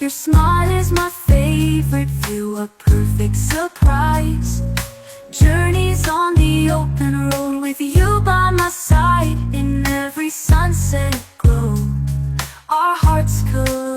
Your smile is my favorite view, a perfect surprise. Journeys on the open road with you by my side. In every sunset glow, our hearts collide.